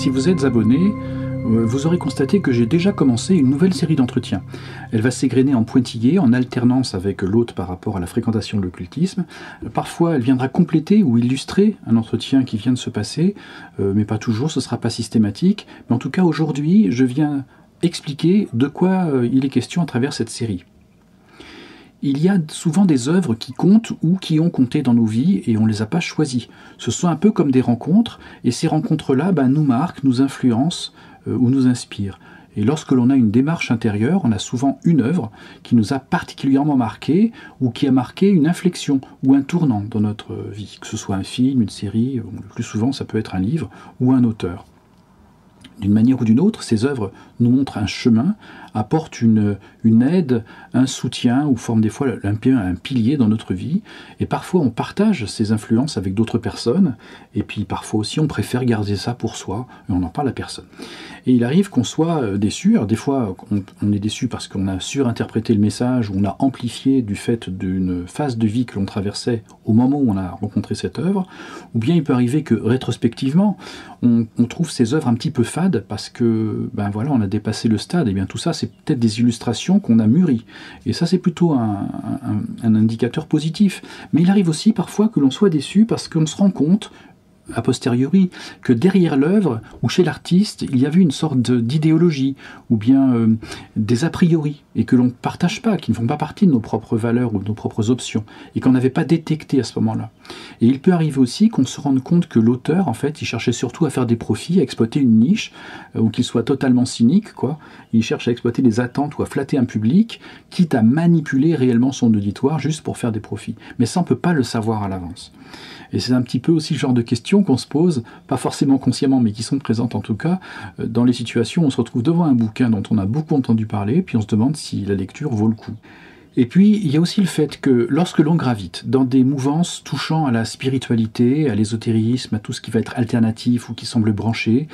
Si vous êtes abonné, vous aurez constaté que j'ai déjà commencé une nouvelle série d'entretiens. Elle va s'égrener en pointillé, en alternance avec l'hôte par rapport à la fréquentation de l'occultisme. Parfois, elle viendra compléter ou illustrer un entretien qui vient de se passer, mais pas toujours, ce ne sera pas systématique. Mais en tout cas, aujourd'hui, je viens expliquer de quoi il est question à travers cette série. Il y a souvent des œuvres qui comptent ou qui ont compté dans nos vies et on ne les a pas choisies. Ce sont un peu comme des rencontres, et ces rencontres-là nous marquent, nous influencent ou nous inspirent. Et lorsque l'on a une démarche intérieure, on a souvent une œuvre qui nous a particulièrement marqué ou qui a marqué une inflexion ou un tournant dans notre vie, que ce soit un film, une série, le plus souvent ça peut être un livre ou un auteur. D'une manière ou d'une autre, ces œuvres nous montrent un chemin, apportent une aide, un soutien, ou forment des fois un pilier dans notre vie. Et parfois, on partage ces influences avec d'autres personnes, et puis parfois aussi, on préfère garder ça pour soi, et on n'en parle à personne. Et il arrive qu'on soit déçu. Alors des fois, on est déçu parce qu'on a surinterprété le message, ou on a amplifié du fait d'une phase de vie que l'on traversait au moment où on a rencontré cette œuvre, ou bien il peut arriver que, rétrospectivement, on trouve ces œuvres un petit peu fades parce que, on a dépassé le stade. Et bien tout ça, c'est peut-être des illustrations qu'on a mûries. Et ça, c'est plutôt un indicateur positif. Mais il arrive aussi parfois que l'on soit déçu parce qu'on se rend compte, a posteriori, que derrière l'œuvre ou chez l'artiste, il y avait une sorte d'idéologie ou bien des a priori et que l'on ne partage pas, qui ne font pas partie de nos propres valeurs ou de nos propres options et qu'on n'avait pas détecté à ce moment-là. Et il peut arriver aussi qu'on se rende compte que l'auteur, en fait, il cherchait surtout à faire des profits, à exploiter une niche ou qu'il soit totalement cynique, quoi. Il cherche à exploiter des attentes ou à flatter un public, quitte à manipuler réellement son auditoire juste pour faire des profits. Mais ça, on ne peut pas le savoir à l'avance. Et c'est un petit peu aussi le genre de questions qu'on se pose, pas forcément consciemment, mais qui sont présentes en tout cas, dans les situations où on se retrouve devant un bouquin dont on a beaucoup entendu parler, puis on se demande si la lecture vaut le coup. Et puis, il y a aussi le fait que lorsque l'on gravite dans des mouvances touchant à la spiritualité, à l'ésotérisme, à tout ce qui va être alternatif ou qui semble branché,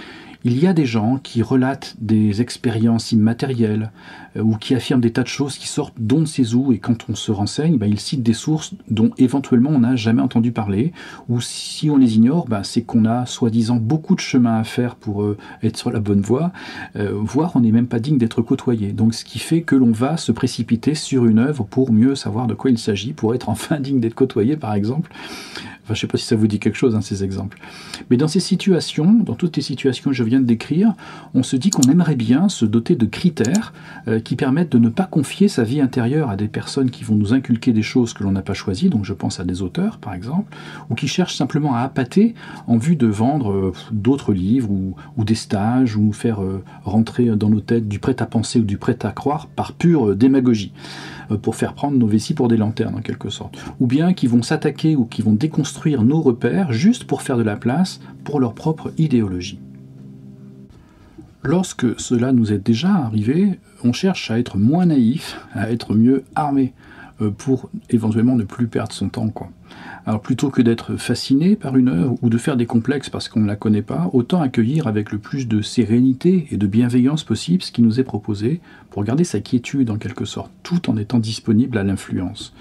il y a des gens qui relatent des expériences immatérielles ou qui affirment des tas de choses qui sortent d'on ne sait où, et quand on se renseigne, ils citent des sources dont éventuellement on n'a jamais entendu parler, ou si on les ignore, c'est qu'on a soi-disant beaucoup de chemin à faire pour être sur la bonne voie, voire on n'est même pas digne d'être côtoyé. Donc ce qui fait que l'on va se précipiter sur une œuvre pour mieux savoir de quoi il s'agit, pour être enfin digne d'être côtoyé par exemple. Je ne sais pas si ça vous dit quelque chose, ces exemples. Mais dans ces situations, dans toutes les situations que je viens de décrire, on se dit qu'on aimerait bien se doter de critères qui permettent de ne pas confier sa vie intérieure à des personnes qui vont nous inculquer des choses que l'on n'a pas choisies, donc je pense à des auteurs par exemple, ou qui cherchent simplement à appâter en vue de vendre d'autres livres ou des stages, ou nous faire rentrer dans nos têtes du prêt-à-penser ou du prêt-à-croire par pure démagogie, pour faire prendre nos vessies pour des lanternes en quelque sorte. Ou bien qui vont s'attaquer ou qui vont déconstruire nos repères juste pour faire de la place pour leur propre idéologie. Lorsque cela nous est déjà arrivé, on cherche à être moins naïf, à être mieux armé pour éventuellement ne plus perdre son temps, quoi. Alors plutôt que d'être fasciné par une œuvre ou de faire des complexes parce qu'on ne la connaît pas, autant accueillir avec le plus de sérénité et de bienveillance possible ce qui nous est proposé pour garder sa quiétude en quelque sorte, tout en étant disponible à l'influence.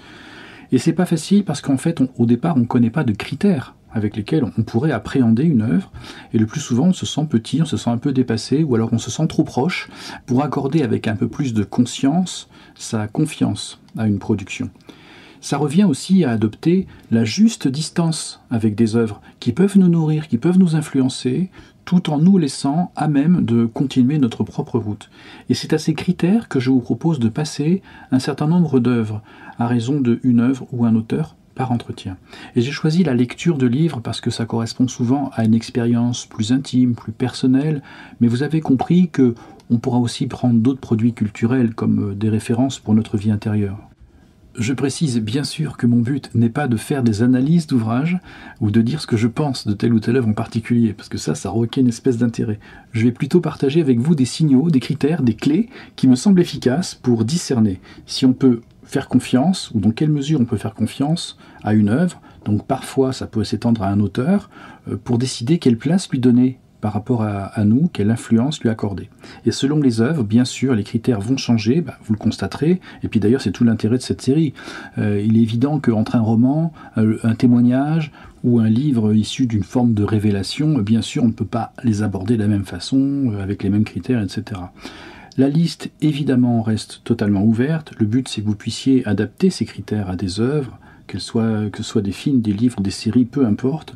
Et c'est pas facile parce qu'en fait, au départ, on ne connaît pas de critères avec lesquels on pourrait appréhender une œuvre, et le plus souvent on se sent petit, on se sent un peu dépassé, ou alors on se sent trop proche pour accorder avec un peu plus de conscience sa confiance à une production. Ça revient aussi à adopter la juste distance avec des œuvres qui peuvent nous nourrir, qui peuvent nous influencer, tout en nous laissant à même de continuer notre propre route. Et c'est à ces critères que je vous propose de passer un certain nombre d'œuvres, à raison d'une œuvre ou un auteur par entretien. Et j'ai choisi la lecture de livres parce que ça correspond souvent à une expérience plus intime, plus personnelle, mais vous avez compris que on pourra aussi prendre d'autres produits culturels comme des références pour notre vie intérieure. Je précise bien sûr que mon but n'est pas de faire des analyses d'ouvrages ou de dire ce que je pense de telle ou telle œuvre en particulier, parce que ça requiert une espèce d'intérêt. Je vais plutôt partager avec vous des signaux, des critères, des clés qui me semblent efficaces pour discerner si on peut faire confiance, ou dans quelle mesure on peut faire confiance à une œuvre. Donc parfois ça peut s'étendre à un auteur, pour décider quelle place lui donner par rapport à nous, quelle influence lui accorder. Et selon les œuvres, bien sûr, les critères vont changer, vous le constaterez, et puis d'ailleurs c'est tout l'intérêt de cette série. Il est évident qu'entre un roman, un témoignage, ou un livre issu d'une forme de révélation, bien sûr, on ne peut pas les aborder de la même façon, avec les mêmes critères, etc. La liste, évidemment, reste totalement ouverte. Le but, c'est que vous puissiez adapter ces critères à des œuvres, que ce soit des films, des livres, des séries, peu importe,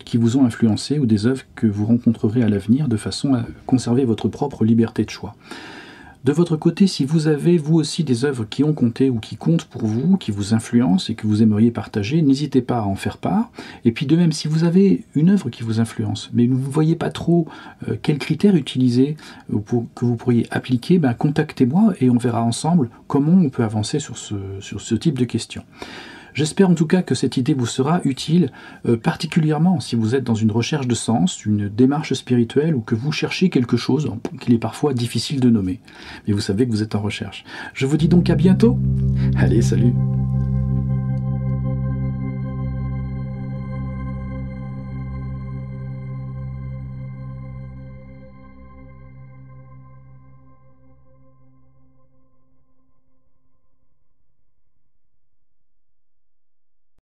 qui vous ont influencé, ou des œuvres que vous rencontrerez à l'avenir, de façon à conserver votre propre liberté de choix. De votre côté, si vous avez vous aussi des œuvres qui ont compté ou qui comptent pour vous, qui vous influencent et que vous aimeriez partager, n'hésitez pas à en faire part. Et puis de même, si vous avez une œuvre qui vous influence, mais vous ne voyez pas trop quels critères utiliser que vous pourriez appliquer, contactez-moi et on verra ensemble comment on peut avancer sur ce type de questions. J'espère en tout cas que cette idée vous sera utile, particulièrement si vous êtes dans une recherche de sens, une démarche spirituelle ou que vous cherchez quelque chose qu'il est parfois difficile de nommer. Mais vous savez que vous êtes en recherche. Je vous dis donc à bientôt. Allez, salut!